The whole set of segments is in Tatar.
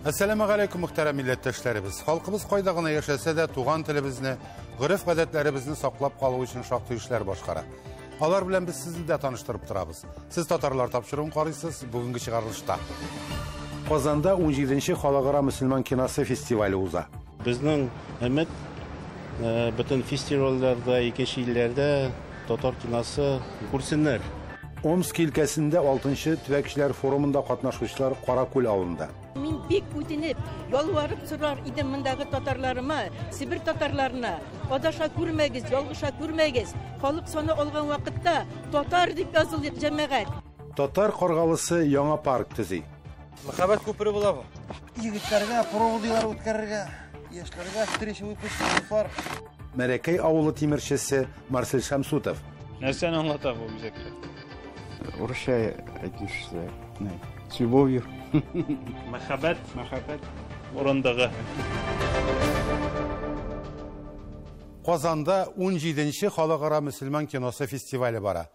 Assalamu alaikum muhterem milletteşlerimiz. Halkımız koydağına yaşasa da tuğan tilimizni, gırıf gadetlerimizni saklap kalığı için şaktı işler başkara. Alar bilen biz sizni de tanıştırıp durabız. Siz Tatarlar tapşırın qarıysız bugünkü çıkarılışta. Qozanda 17-ci Xalqara Müslüman Kinosi festivali uza. Bizning Ahmet bütün festivallerde, ikinci illerde Tatar kinosi kursinler. Omsk ilkesinde 6-cı Tüvekçiler Forumunda katnaşmışlar Qarakul avında. Min bek ötenip, yalvarıp sorar idim mındagı Tatarlarıma, Sibir Tatarlarına, adaşa görmegiz, yalgışa görmegiz. Halk sonu olgan vakitte Tatar dip yazılır cemaat. Tatar Qargalısı Yana Park tüzi. Muhabbet köprü bulamı. Yigitlerge, provodiyalar ötkerge, yaşlarga streşi uypuştuğu var. Merekey Avulu Timirçisi Marcel Şamsutov. Nerseni anlatak bu bize? Rusça etmişse, ne? С любовью. Muhabbet orandağı. Qozanda 17-ci Xalqara Müslüman Kinosi festivali bara.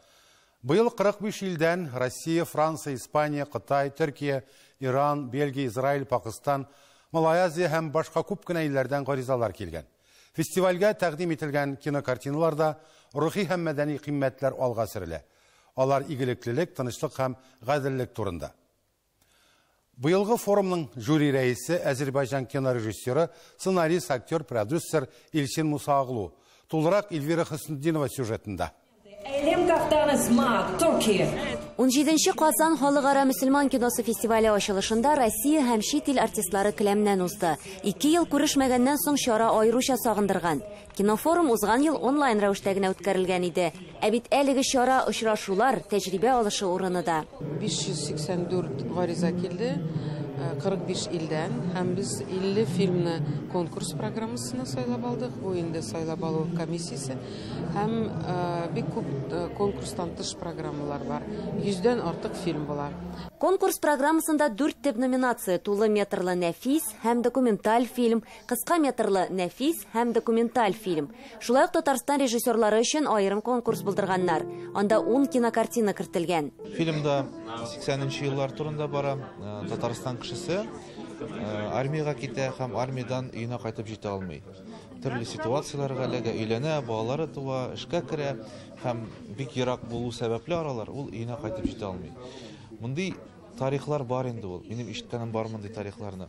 Bu yıl 45 ilden Rossiya, Fransa, İspanya, Qıtay, Türkiye, İran, Belgiya, İsrail, Pakistan, Malaziya hem başka köp illerden garizalar kelgen. Festivalga təqdim etilgan kinokartinalarda ruhi hem medeni kıymetler alğa sürüle. Alar igiliklilik, tınışlık hem gadillik turunda. Bu yılғы forumның jüri reisi Azerbaycan kino rejissörü, ssenarist, aktör, prodüser İlçin Musağulu. Tularak Elvira Hüsnüddinova süjetinde. 17-ci Qozan Xalqara Müslüman Kinosi festivali açılışında Rossiya hem chet il artistlari kilemden uzdu. 2 yıl görüşmegenden soң şara ayrıca sağındırgan. Kinoforum uzgan yıl onlayn rəviştəginə ötkərilgən idi. Əbit əligi şara uçraşular, təcrübə alışı orunida. 584 gariza keldi. 45 ilden hem biz 50 filmni konkurs programmasına saylab aldık. Bu indi saylab alу komissiyasi hem bir köp konkurstan tış programmalar var. 100'den artık film var. Konkurs programmasında 4 tip nominatsiya: Tulu metrli nefis hem dokumental film, kıska metrli nefis hem dokumental film. Şulay Tatarstan rejissörleri için ayrım konkurs buldurganlar. Anda 10 kinokartina kirtilgen. Filmde 80-ci yıllar turunda bara Tatarstan kişisi armiyaga kite hem armiyadan үйüne kaytıp jete almay. Türlü situatsiyalarga lega öylene, bağları tuva, işe kire hem bik yirak bulu sebeple aralar ol үйüne kaytıp jete almay. Bunday tarihlar бар indi ol. Benim işitkenim бар bunday tarihlarını.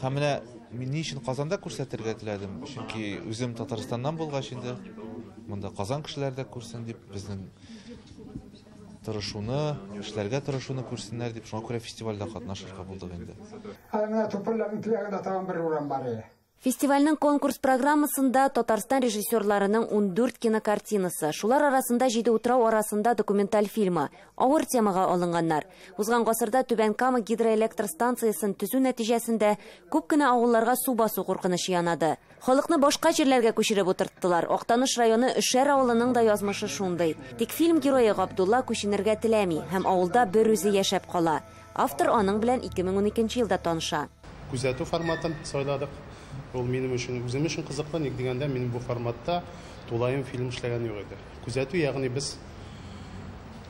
Hem ne niçin Kazanda көрсәтергә теләдем? Çünkü özüm Tataristan'dan bulgaç indi. Bunda Kazan kişiler de kursun dip bizning tırışını, işlerge tırışını kursinler dip şuna göre festivalda katnaşırга bulduk indi. Festivalning konkurs programmasında Tatarstan rejissörlarının 14 kinokartinası, şular arasında 7 utrau arasında dokumental filmi, ağır temaga alınganlar. Uzgan qasırda Түбән Кама гидроэлектр станциясын түзүү нәтижесінде көп кенә авылларга су басу куркынычы янады. Халыкны башка җирләргә күчереп утырттылар. Актаныш районы Эшәр авылының да язмышы шундый. Тик фильм герое Габдулла күченергә теләми һәм авылда бер үзе яшәп кала. Автор аның белән 2012 елда таныша. Күзәтү форматын сайладык. Ол менің үшін, өзім үшін қызықты, неге дегенде мен бұл форматта толайым фильм ішлеген жоқ еді. Күзәту, яғни біз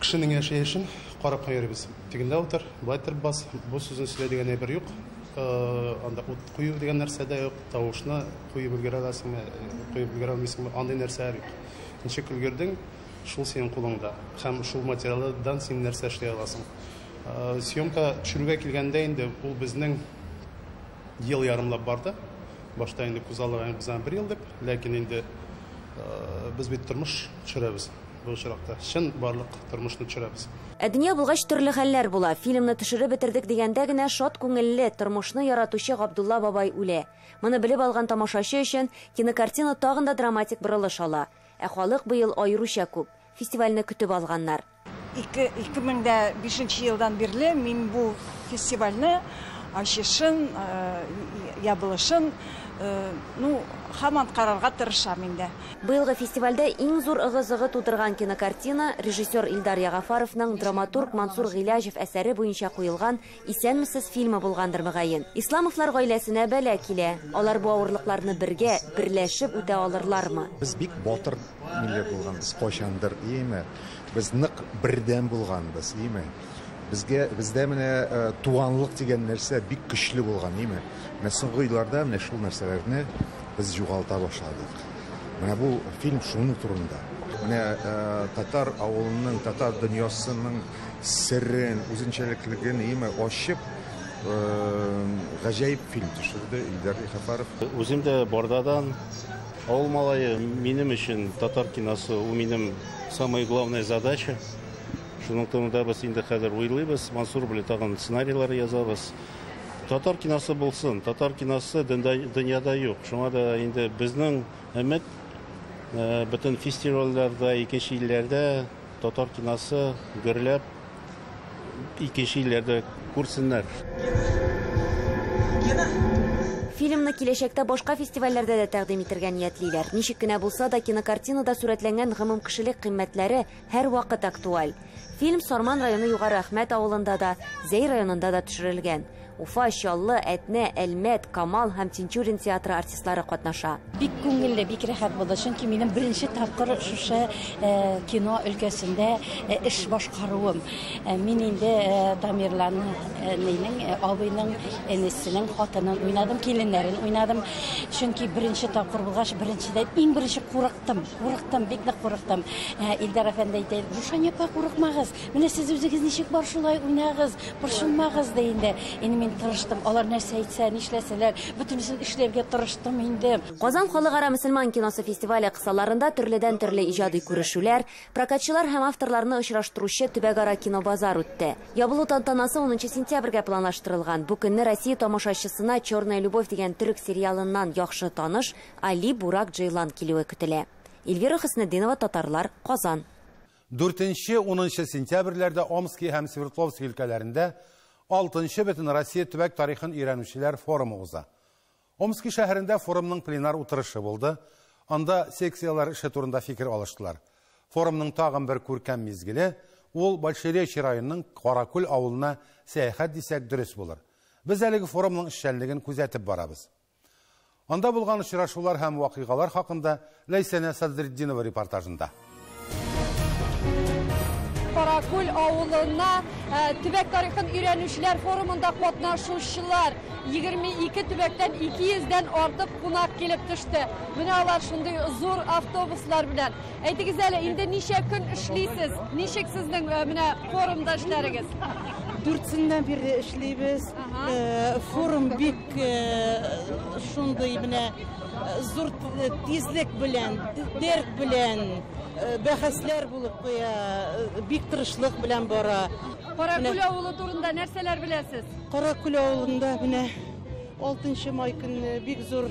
кішінің яшайышын қарап қайырбыз. Тегінде отыр, былай тұрып бас, бұл сөзін сөйле деген әбір жоқ. Анда қойып деген нәрсе де жоқ, тауышына қойып үлгер аласың ба, қойып үлгер алмайсың ба, андай нәрсе әр жоқ. Нешек үлгердің, шул сенің қолыңда. Һәм шул материалдан сен нәрсе ішлей аласың. Съемка түсіруге келгенде енді бұл біздің ел ярымлап барды. Başta indi kuzalığın bizden bir yıl dip, lakin indi biz bir tırmış çürəbiz bu şırakta. Şın barlıq tırmışını çürəbiz. Dünya bulgaç türlü хәлләр була. Filmni төшереп бетердек дигәндә генә шат күңелле тормышны яратучы Габдулла бабай үлә. Моны белеп алган тамашачы өчен кинокартина тагын да драматик борылыш ала. Ә халык быел аеруча күп. Фестивальне көтеп алганнар. 2005 елдан бирле мин бу фестивальне ачышын, ябылышын хаман карарга тырышам инде. Быелгы фестивальдә иң зур ыгы-зыгы тудырган кинокартина режиссер Илдар Ягафаровның драматург Мансур Гыйләҗев әсәре буенча куелган «Исәнмесез» фильмы булгандыр мөгаен. Исламовлар гаиләсенә бәла килә. Алар бу авырлыкларны бергә, берләшеп үтә алырлармы? Без бик батыр милләт булганбыз, кайчандыр, име. Biz нык бердән булганбыз, име. Бездә менә туганлык дигән нәрсә бик көчле булган, ниме? Менә соңгы елларда менә шул нәрсәләрне без югалта башладык. Менә бу фильм шуның турында. Менә татар авылының, татар дөньясының сirren, үзенчәлеклеген ниме ачып, гаҗәеп фильм төшерде Илдар Хафаров. Үзем дә Бордадан авыл малае, минем өчен татар киносы, у минем самая главная задача. Шуның турында без инде хәзер уйлыйбыз, Мансур белән тагын сценарийлар язабыз. Татар киносы булсын, татар киносы дөньяда юк. Шуңа да инде безнең өмет бөтен фестивальләрдә, икенче илләрдә татар киносы гөрләп икенче илләрдә күрсеннәр. Фильмны киләчәктә башка фестивальләрдә дә тәкъдим итәргә ниятлиләр. Ничек кенә булса да кинокартинада сурәтләнгән гомум кешелек кыйммәтләре һәр вакыт актуаль. Фильм Сарман районы Югары Әхмәт авылында да, Зәй районында да төшерелгән. Уфа, Чаллы, Әтнә, Әлмәт, Камал һәм Тинчурин театры артистлары катнаша. Бик күңелле, бик рәхәт булды. Чөнки минем беренче тапкыр шушы кино өлкәсендә эш башкаруым. Мин инде Дамирларның абыйның энесенең хатынын уйнадым, киленнәрен уйнадым. Чөнки беренче тапкыр булгач, беренчедән иң беренче курыктым, бик дә курыктым. Илдар әфәнде әйтә, "Бушан япа, курыкмагыз. Менә сез үзегез ничек бар шулай уйнагыз, борчылмагыз" диде. Мин тырыштым, алар нәрсә әйтсә, нишләсәләр, бөтенесен эшләргә тырыштым инде. Казан халыкара мөселман киносы фестивале кысаларында төрледән төрле иҗади күрешүләр, прокатчылар һәм авторларны очраштыручы төбәкара кинобазар үтте. Ябылу тантанасы 10 сентябрьгә планлаштырылган. Бу көнне Россия тамашачысына "Черная любовь" дигән төрек сериалыннан яхшы таныш Али Бурак Джейлан килүе көтелә. Эльвира Хөснетдинова, Татарлар, Казан. 4-10 сентябрьләрдә Омский һәм Свердловск өлкәләрендә 6-нчы бөтен Россия төбәк тарихын өйрәнүчеләр форумы уза. Омский шәһәрендә форумның пленар утырышы булды. Анда секциялар эше турында фикер алыштылар. Форумның тагын бер күркәм мизгеле ул Большеречье районының Каракүл авылына сәяхәт дисәк дөрес булыр. Без әлеге форумның эшчәнлеген күзәтеп барабыз. Анда булган очрашулар һәм вакыйгалар хакында Ләйсәнә Садретдинова репортажында. Каракүл авылына төбәк тарихын өйрәнүчеләр форумында катнашучылар 22 төбәктән 200-дән артык кунак килеп төште. Менә алар шундый зур автобуслар белән. Әйтегез әле, инде ничә көн эшлисез? Ничек сезнең менә форумда эшләрегез? 4-сеннән бирле эшлибез. Форум бик шундый менә зур тизлек белән, дәрт белән бәхәсләр булып куя, бик тырышлык белән бара. Каракүл авылы турында нәрсәләр беләсез? Каракүл авылында менә 6 май көнне бик зур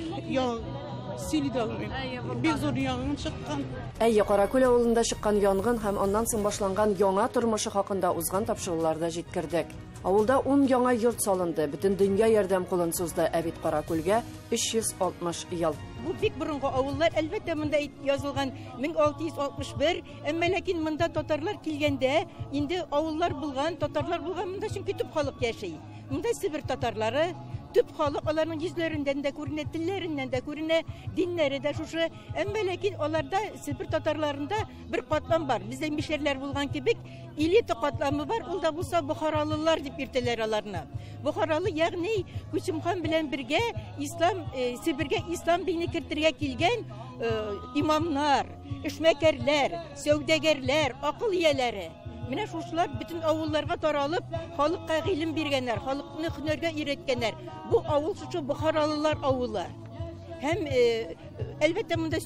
бик зур янгын чыккан. Каракүл авылында чыккан янгын һәм аннан соң башланган яңа тормышы хакында узган тапшыруларда җиткердек. Авылда 10 яңа йорт салынды. Бөтен дөнья ярдәм кулын сузды. Әбит Каракүлгә 360 ел. Бу бик борынгы авыллар, әлбәттә монда язылган 1661, әмма ләкин монда татарлар килгәндә, инде авыллар булган, татарлар булган, монда чөнки төп халык яши. Монда Сибир татарлары, төп халык, аларның йөзләрендән дә күренә, телләреннән дә күренә, диннәре дә шушы. Әмма ләкин аларда Сибир татарларында бер катлам бар. Бездә мишәрләр булган кебек, элита катламы бар. Ул да булса Бухаралылар дип йөртәләр аларны. Бухаралы, ягъни Күчемхан белән бергә ислам Сибиргә ислам дине кертергә килгән имамнар, эшмәкәрләр, сәүдәгәрләр, акыл ияләре. Менә шушылар бөтен авылларга таралып, халыкка гыйлем биргәннәр, халыкны һөнәргә өйрәткәннәр. Бу авыл шушы Бухаралылар авылы. Һәм әлбәттә монда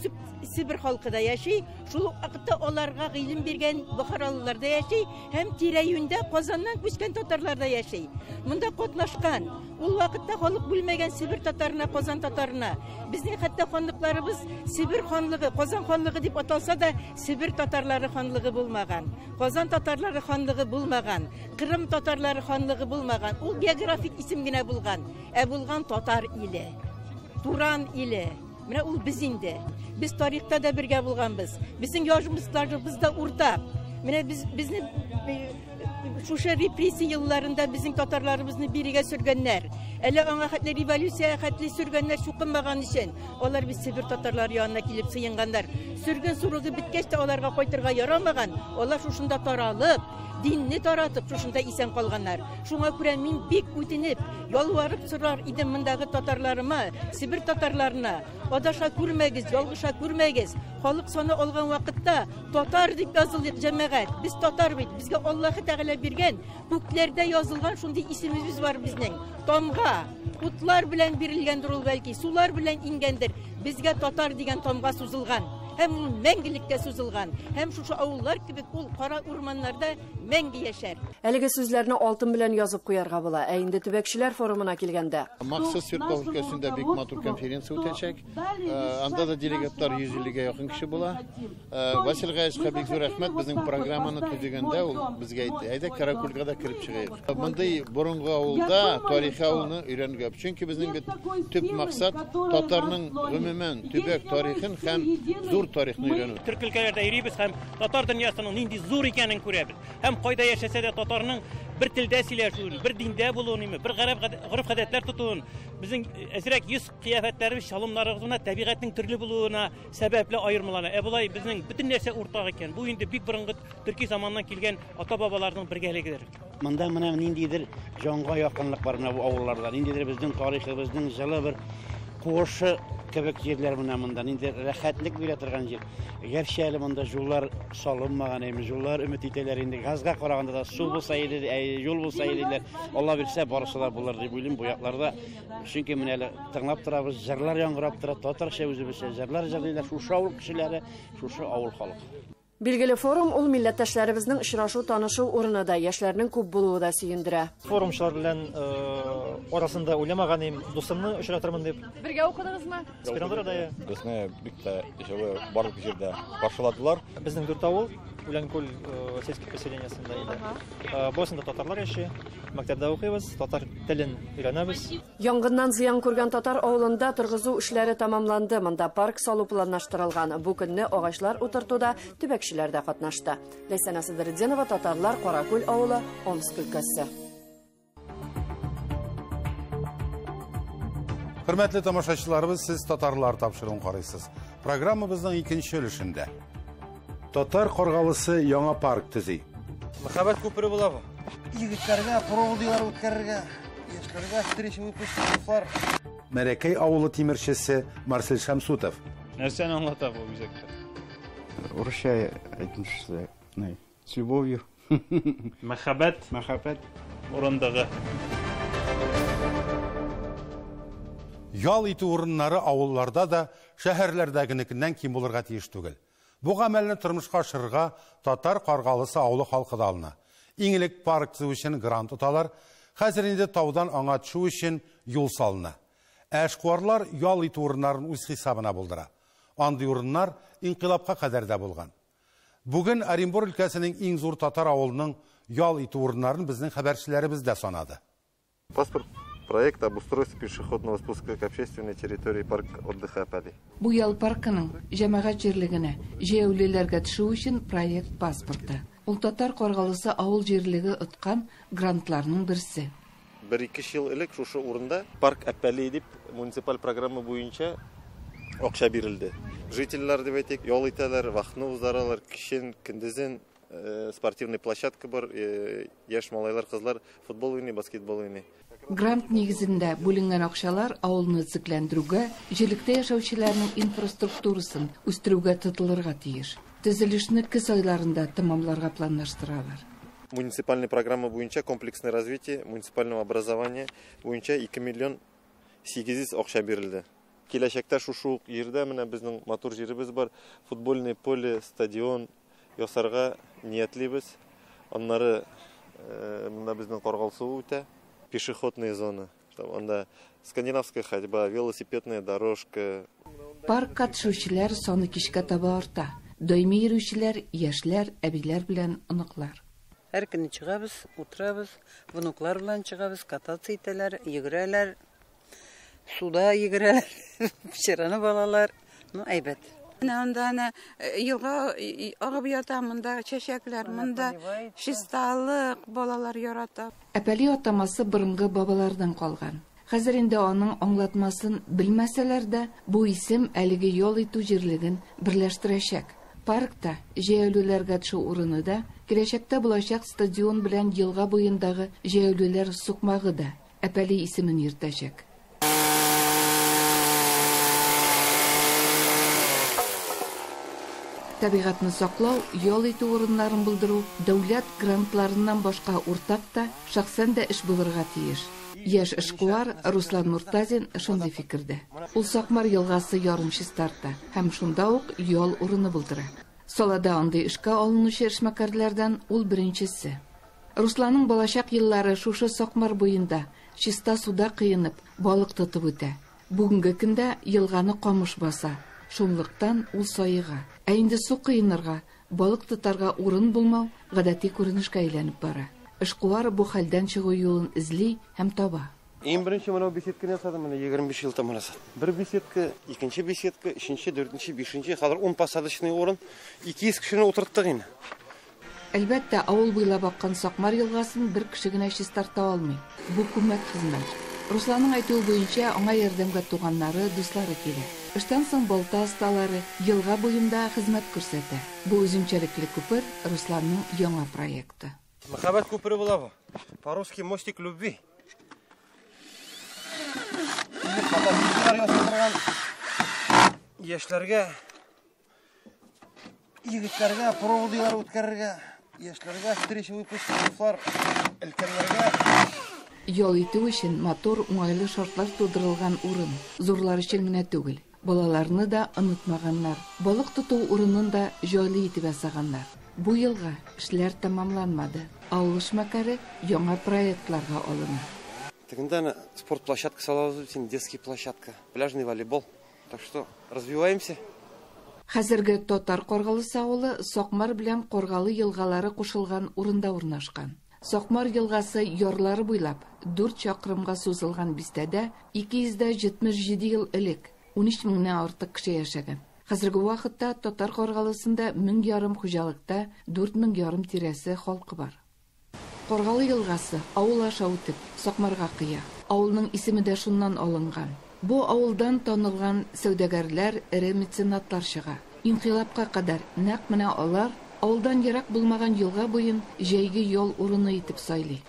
Сибир халкы да яши, шул вакытта аларга гыйлем биргән Бухаралылар да яши, һәм тирә-юньдә Казаннан күчкән татарлар да яши. Монда катнашкан. Ул вакытта халык бүлмәгән Сибир татарына, Казан татарына. Безнең хәтта ханлыкларыбыз Сибир ханлыгы, Казан ханлыгы дип аталса да, Сибир татарлары ханлыгы булмаган. Казан татарлары ханлыгы булмаган. Кырым татарлары ханлыгы булмаган. Ул географик исем генә булган. Булган татар иле. Туран иле. Менә ул без инде. Без тарихта да бергә булганбыз. Безнең язмышларыбыз да уртак. Менә безне шушы репрессия елларында безнең татарларыбызны бирегә сөргәннәр. Әле аңа хәтле революция хәтле сөргәннәр чукынмаган өчен, алар без Сибир татарлары янына килеп сыенганнар. Сөргән суругы биткәч тә аларга кайтырга ярамаган, алар шушында таралып, динне таратып, шушында исән калганнар. Шуңа күрә мин бик үтенеп, ялварып сорар идем мондагы татарларыма, Сибир татарларына, адаша күрмәгез, ялгыша күрмәгез. Халык саны алган вакытта татар дип язылык җәмәгать. Без татар бит, безгә Аллаһы Тәгалә биргән, күкләрдә язылган шундый исемебез бар безнең. Тамга, утлар белән бирелгәндер ул бәлки, сулар белән ингәндер. Безгә татар дигән тамга сузылган. Һәм ул мәңгелеккә сузылган. Һәм шушы авыллар кебек ул кара урманнарда мәңге яшәр. Әлеге сүзләрне алтын белән язып куярга була. Ә инде төбәкчеләр форумына килгәндә. Махсус Свердлов өлкәсендә бик матур конференция үтәчәк. Анда да делегатлар 150-гә якын кеше була. Васил Гаевка бик зур рәхмәт, безнең программаны төзегәндә ул безгә әйтте: "Әйдә Каракульга да кирип чыгыйк." Мондый борынгы авылда тарихи авылны өйрәнергә. Чөнки безнең бит төп максат татарның гомумән төбәк тарихын һәм зур тарихны өйрәнү. Türk ülkelerde yürüyüz hem Tatar dünyasının nindi zor икәнен күрәбез. Hem кайда яшәсә дә татарның bir tildə сөйләшүен, bir dində булуын, bir гореф-гадәтләр тотуын, безнең әзрәк йөз кыяфәтләребез, шалымнарыбызна табигатьнең төрле булуына сәбәпле аермалана. Булай безнең бөтен нәрсә уртак икән. Бу инде бик борынгы төрки заманнан килгән ата-бабаларның бергәлегедер. Монда менә ниндидер җанга якынлык бар менә бу авылларда. Ниндидер безнең тарихыбызның җылы бер куышы кебек җирләр менә монда. Инде рәхәтлек бирә торган җир. Гәрчә әле монда юллар салынмаган, юллар өмет итәләр инде. Газга караганда да су булса иде, юл булса иде. Алла бирсә барысы да булыр дип уйлыйм бу якларда. Чөнки менә әле тыңлап торабыз, җырлар яңгырап тора, татарча үзебезчә җырлар җырлыйлар. Шушы авыл кешеләре, шушы авыл халкы. Билгеле форум ул милләттәшләребезнең очрашу, танышу урыны да, яшьләрнең күп булуы да сөендерә. Форумчылар белән арасында уйламаганым дустымны очратырмын дип. Бергә укыдыгызмы? Аспирантурада. Безне бик тә җылы барлык җирдә каршыладылар. Безнең дүрт авыл Үләнкүл сельский поселениесендә иде. Босында татарлар яши. Мәктәптә укыйбыз, татар телен өйрәнәбез. Янгыннан зыян күргән татар авылында торгызу эшләре тамамланды. Монда парк салу планлаштырылган. Бу көнне агачлар утыртуда төбәкчеләр дә катнашты. Ләйсән Асыдырдинова, татарлар, Каракүл авылы, Омск өлкәсе. Хөрмәтле тамашачыларыбыз, сез татарлар тапшыруын карыйсыз. Программабызның икенче өлешендә татар каргалысы яңа парк төзи. Мәхәббәт күпере була бу. Егетләргә проводилар үткәрергә, яшьләргә встреча выпускниклар. Мәрәкәй авылы тимерчесе Марсель Шамсутов. Нәрсәне аңлата бу үзәктә? Урысча әйтмешсә, с любовью. Мәхәббәт урындагы. Ял итү урыннары авылларда да шәһәрләрдәгенекеннән ким булырга тиеш түгел. Бу гамәлне тормышка ашырга татар каргалысы авылы халкы да алына. Иңлек парк төзү өчен грант тоталар, хәзер инде таудан аңа төшү өчен юл салына. Эшкуарлар ял итү урыннарын үз хисабына булдыра. Андый урыннар инкыйлабка кадәр дә булган. Бүген Оренбур өлкәсенең иң зур татар авылының ял итү урыннарын безнең хәбәрчеләребез дә санады. Паспорт проект обустройства пешеходного спуска к общественной территории парк отдыха Апади. Бу ял паркының җәмәгать җирлегенә җәяүлеләргә төшү өчен проект паспорты. Ул татар каргалысы авыл җирлеге откан грантларның берсе. 1-2 ел элек шушы урында парк Апали дип муниципаль программа буенча акча бирелде. Жительләр дип әйтик, ял итәләр, вакытны узаралар, кичен, көндезен спортивный площадка бар, яшь малайлар, кызлар футбол уйный, баскетбол уйный. Грант нигезендә бүленгән акчалар авылны төзекләндерүгә, җирлектә яшәүчеләрнең инфраструктурасын үстерүгә тотылырга тиеш. Төзелешне көз айларында тәмамларга планлаштыралар. Муниципальная программа буенча комплексное развитие муниципального образования буенча 2 миллион 800 акча бирелде. Киләчәктә шушы җирдә менә безнең матур җиребез бар, футбольный поле, стадион ясарга ниятлибез. Аннары монда безнең каргалсы үтә. Пешеходная зона. Анда скандинавская ходьба, велосипедная дорожка. Парк катнашучылар саны кичкә таба арта. Даими йөрүчеләр, яшьләр, әбиләр белән оныклар. Һәр көнне чыгабыз, утырабыз, внуклар белән чыгабыз, кататься итәләр, йөгерәләр, суда йөгерәләр, пешерәне балалар. Әйбәт. Анда елга агып ята, монда чәчәкләр, монда чисталык, балалар ярата. Әпәли атамасы борынгы бабалардан калган. Хәзер инде аның аңлатмасын белмәсәләр дә, бу исем әлеге ял итү җирлеген берләштерәчәк. Паркта җәяүлеләргә төшү урыны да, киләчәктә булачак стадион белән елга буендагы җәяүлеләр сукмагы да әпәли исемен йөртәчәк. Табигатны саклау, ял итү урыннарын булдыру дәүләт грантларыннан башка уртак та, шәхсән дә эш булырга тиеш. Яшь эшкуар Руслан Муртазин шундый фикердә. Ул Сакмар елгасы ярымчы старта һәм шунда ук ял урыны булдыра. Салада андый эшкә алынучы эшмәкәрләрдән ул беренчесе. Русланның балачак еллары шушы Сакмар буенда, чиста суда кыенып, балык тотып үтә. Бүгенге көндә елганы камыш баса. Шунлыктан ул сайыга. Ә инде су кыенырга, балык тотарга урын булмау гадәти күренешкә әйләнеп бара. Эшкуар бу хәлдән чыгу юлын эзли һәм таба. Иң беренче менә беседканы ясадым, менә 25 ел тамамласам. Бер беседка, икенче беседка, өченче, дөртенче, бишенче, хәзер 10 посадочный урын, 200 кешене утырттык инде. Әлбәттә, авыл буйлап аккан Сакмар елгасын бер кеше генә чистарта алмый. Бу күмәк хезмәт. Русланның әйтүе буенча, аңа ярдәмгә туганнары, дуслары килә. Эштән соң балта асталары елга буенда хезмәт күрсәтә. Бу үзенчәлекле күпер Русланның яңа проекты. Мәхәббәт күпере була бу. По-русски мостик любви. Яшьләргә, егетләргә проводилар үткәрергә, яшьләргә встреча выпускниклар, өлкәннәргә ял итү өчен мотор уңайлы шартлар тудырылган урын. Зурлар өчен генә түгел, балаларны да онытмаганнар. Балык тоту урынын да җайлы итеп ясаганнар. Бу елга эшләр тамамланмады. Авыл эшмәкәре яңа проектларга алына. Тегендә спорт площадка салабыз, детский площадка, пляжный волейбол. Так что развиваемся. Хәзерге Татар Каргалысы авылы Сакмар белән Каргалы елгалары кушылган урында урнашкан. Сакмар елгасы ярлары буйлап 4 чакрымга сузылган бистәдә 277 ел элек 13 меңнән артык кеше яшәгән. Хәзерге вакытта Татар Каргалысында 1000 ярым хуҗалыкта 4000 ярым тирәсе халкы бар. Каргалы елгасы авыл аша үтеп Сакмарга кыя. Авылның исеме дә шуннан алынган. Бу авылдан танылган сәүдәгәрләр, эре меценатлар чыга. Инкыйлабка кадәр нәкъ менә алар авылдан ерак булмаган елга буен җәйге ял урыны итеп сайлый.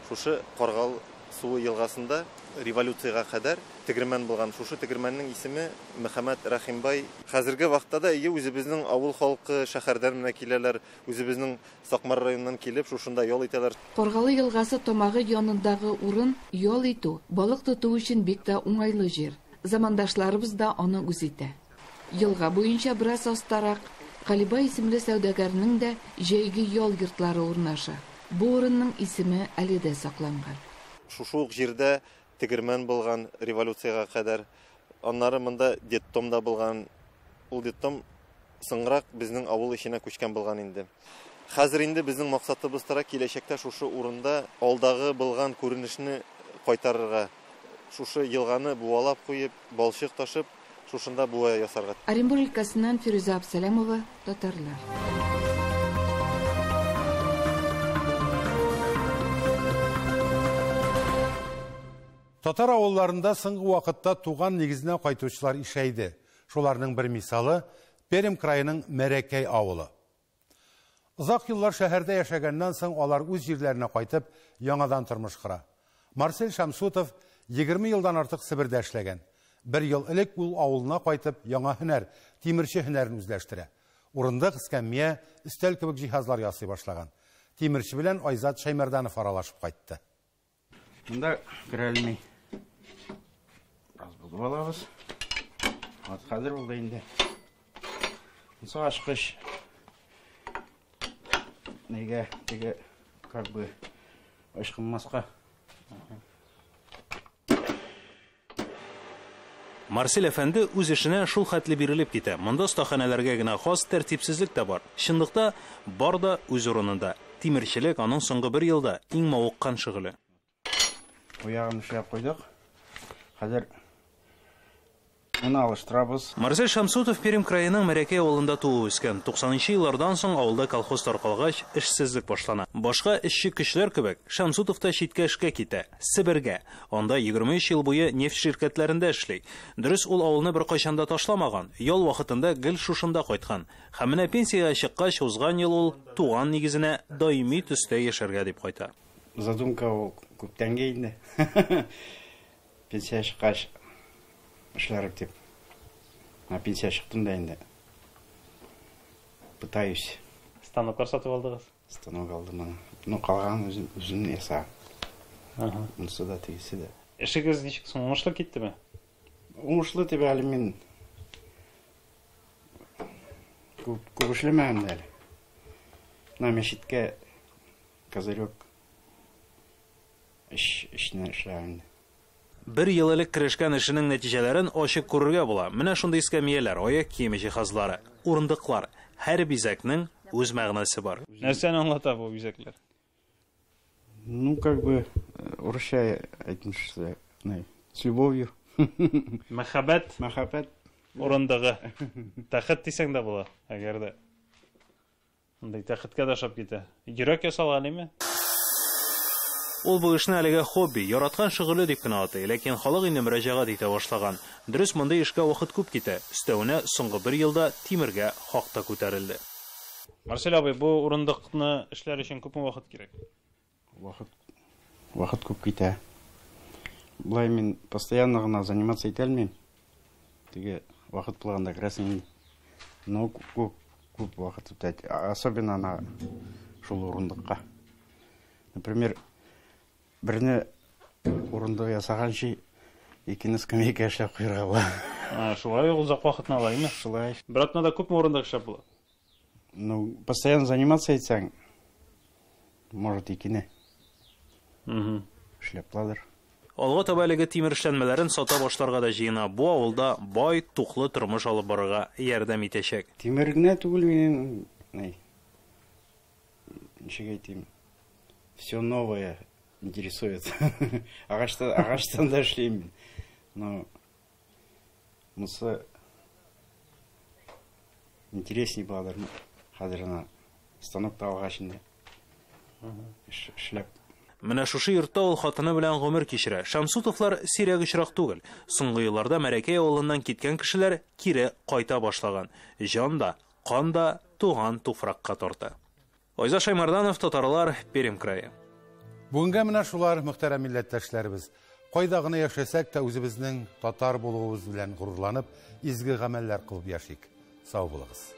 Шушы Каргал суы елгасында революцияга кадәр тегермән булган. Шушы тегермәннең исеме Мөхәммәд Рахимбай. Хәзерге вакытта да үзебезнең авыл халкы шәһәрдән менә киләләр, үзебезнең Сакмар районыннан килеп шушында ял итәләр. Каргалы елгасы тамагы янындагы урын ял итү, балык тоту өчен бик тә уңайлы җир. Замандашларыбыз да аны үз итә. Елга буенча бераз астарак Калиба исемле сәүдәгәрнең дә җәйге ял йортлары урнаша. Бу урынның исеме әле дә сакланган. Шушы ук җирдә тегермән булган революцияга кадәр. Аннары монда детдомда булган. Ул детдом соңрак безнең авыл эченә күчкән булган инде. Хәзер инде безнең максатыбыз тора киләчәктә шушы урында алдагы булган күренешне кайтарырга. Шушы елганы буалап куеп, балчык ташып, шушында буа ясарга. Оренбур өлкәсеннән Фируза Абсалямова, татарлар. Татар авылларында соңгы вакытта туган нигезенә кайтучылар ишәйде. Шуларның бер мисалы Пермь крайының Мәрәкәй авылы. Узак еллар шәһәрдә яшәгәннән соң алар үз җирләренә кайтып, яңадан тормыш кора. Марсель Шамсутов 20 елдан артык Себердә эшләгән. 1 ел элек ул авылына кайтып, яңа һөнәр, тимерче һөнәрен үзләштерә. Урындык, эскәмия, өстәл кебек җиһазлар ясый башлаган. Тимерче белән Айзат Шаймәрданов аралашып кайтты. Монда керәлми. Раз булып алабыз. Хәзер булды инде. Монсы ачкыч. Нигә теге как бы ачкынмаска. Марсель әфәнде үз эшенә шул хәтле бирелеп китә. Монда остаханәләргә генә хас тәртипсезлек тә бар. Чынлыкта бар да үз урынында. Тимерчелек аның соңгы 1 елда иң мавыккан шөгыле. Уягын эшләп куйдык. Хәзер Муны алыштырабыз. Марсель Шамсутов Пермь краеның Мәрәкәй авылында туып үскән. 90-нчы еллардан соң авылда колхоз таркалгач, эшсезлек башлана. Башка эшче кешеләр кебек, Шамсутов та читкә эшкә китә, Себергә. Анда 23 ел буе нефть ширкәтләрендә эшли. Дөрес, ул авылны бер кайчан да ташламаган. Ял вакытында гел шушында кайткан. Һәм менә пенсиягә чыккач, узган ел ул туган нигезенә даими төстә яшәргә дип кайта. Задумка ул күптән инде. Пенсия чыккач эшләрек дип. Пенсия чыктым да инде. Пытаюсь. Станоклар сатып алдыгыз? Станок алдым. Ну, калган үзем яса. Монсы да тегесе дә. Эшегез ничек соң уңышлы киттеме? Уңышлы дип әле мин күп эшләмәгән әле. Мәчеткә козырек эшне эшләгән. Бер ел элек керешкән эшенең нәтиҗәләрен ачык күрергә була. Менә шундый эскәмияләр, аяк киеме җиһазлары, урындыклар. Һәр бизәкнең үз мәгънәсе бар. Нәрсәне аңлата бу бизәкләр? Ну, как бы, урысча әйтмешсә, с любовью. Мәхәббәт. Мәхәббәт. Урындыгы. Тәхет дисәң дә була, әгәр дә. Мондай тәхеткә дә шап китә. Йөрәк ясалган име? Ул бу эшне әлегә хобби, яраткан шөгыле дип кенә атый, ләкин халык инде мөрәҗәгать итә башлаган. Дөрес, мондай эшкә вакыт күп китә. Өстәвенә соңгы бер елда тимергә хакта күтәрелде. Марсель абый, бу урындыкны эшләр өчен күпме вакыт кирәк? Вакыт күп китә. Булай мин постоянно гына заниматься итә алмыйм. Теге вакыт булганда керәсең. Но күп вакыт үтә. Особенно на шул урындыкка. Например, берне урындык ясаганчы, икене скамейка эшләп куярга була. Шулай узак вакытны ала, име? Шулай. Бер атнада күпме урындык эшләп була? Ну, постоянно заниматься итсәң, может, икене. Эшләп буладыр. Алга таба әлеге тимер эшләнмәләрен сата башларга да җыена. Бу авылда бай, туклы тормыш алып барырга ярдәм итәчәк. Тимер генә түгел минем, ничек әйтим, все новое интересует. Агачтан да эшлим. Но монсы интересней буладыр. Хәзер ана станокта алгач инде эшләп. Менә шушы йортта ул хатыны белән гомер кичерә. Шамсутовлар сирәк очрак түгел. Соңгы елларда Мәрәкәй авылыннан киткән кешеләр кире кайта башлаган. Җан да, кан да туган туфракка тарта. Айза Шаймарданов, Татарлар, Пермь крае. Бүгенгә менә шулар, мөхтәрәм милләттәшләребез. Кайда гына яшәсәк тә үзебезнең татар булуыбыз белән горурланып, изге гамәлләр кылып яшик. Сау булыгыз.